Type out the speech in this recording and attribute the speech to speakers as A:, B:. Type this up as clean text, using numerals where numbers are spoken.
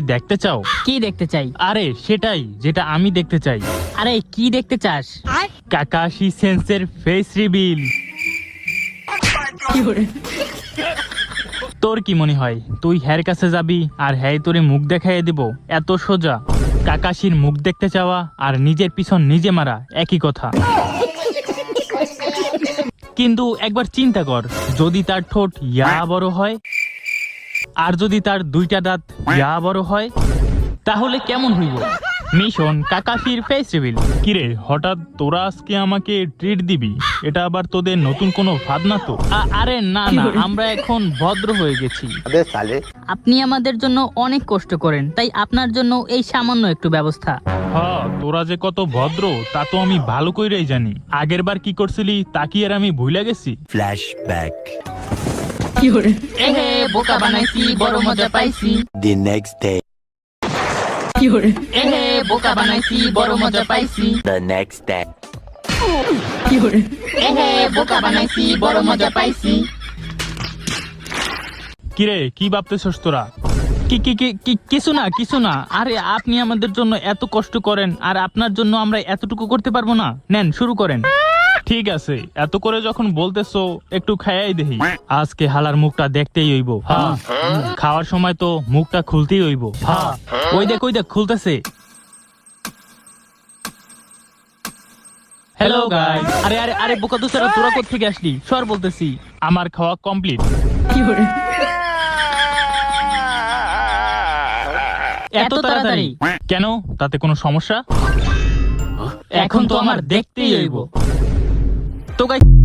A: দেখতে চাও?
B: কি দেখতে চাই?
A: আরে সেটাই যেটা আমি দেখতে চাই।
B: আরে কি দেখতে চাস?
A: কাকাশি সেন্সের ফেস রিভিল। তোর কি মনে হয় তুই হ্যার কাছে যাবি আর হ্যাঁ তোরে মুখ দেখাইয়ে দিব? এত সোজা? কাকাশির মুখ দেখতে চাওয়া আর নিজের পিছন নিজে মারা একই কথা। কিন্তু একবার চিন্তা কর, যদি তার ঠোঁট ইয়া বড় হয় আর যদি তার দুইটা দাঁত ইয়া বড় হয়, তাহলে কেমন হইব? মিশন কাকাশির ফেস রিভিল। কিরে হঠাৎ তোরা আজকে আমাকে ট্রিট দিবি? এটা আবার তোদের নতুন কোনো ফাঁদ না তো? আরে না না, আমরা এখন ভদ্র হয়ে গেছি।
B: আপনি আমাদের জন্য অনেক কষ্ট করেন, তাই আপনার জন্য এই সামান্য একটু ব্যবস্থা।
A: হ্যাঁ, তোরা যে কত ভদ্র তা তো আমি ভালো কইরাই জানি। আগের বার কি করছিলি তা কি আর আমি ভুলে গেছি?
C: Flashback.
B: এহে বোকা বানাইছি, বড় মজা পাইছি।
C: The next day.
B: এহে বোকা বানাইছি, বড় মজা পাইছি।
C: The next day.
B: এহে বোকা বানাইছি, বড় মজা পাইছি।
A: কিরে কি ভাবতেছস তোরা? কি কি কি কি- কিছু না কিছু না। আরে আপনি আমাদের জন্য এত কষ্ট করেন আর আপনার জন্য আমরা এতটুকু করতে পারবো না? নেন শুরু করেন। ঠিক আছে, এত করে যখন বলতেছো একটু খাইয়াই দেহি। আজকে হালার মুখটা দেখতেই হইব। হ্যাঁ, খাওয়ার সময় তো মুখটা খুলতেই হইব। হ্যাঁ, ওই দেখ খুলতেছে। Hello guys. আরে আরে আরে বোকা দুসারা, তোরা কোথা থেকে আসলি? সর বলতেছি। আমার খাওয়া কমপ্লিট। এত তাড়াতাড়ি কেন? তাতে কোনো সমস্যা? এখন তো আমার দেখতেই হইব। তো গাইস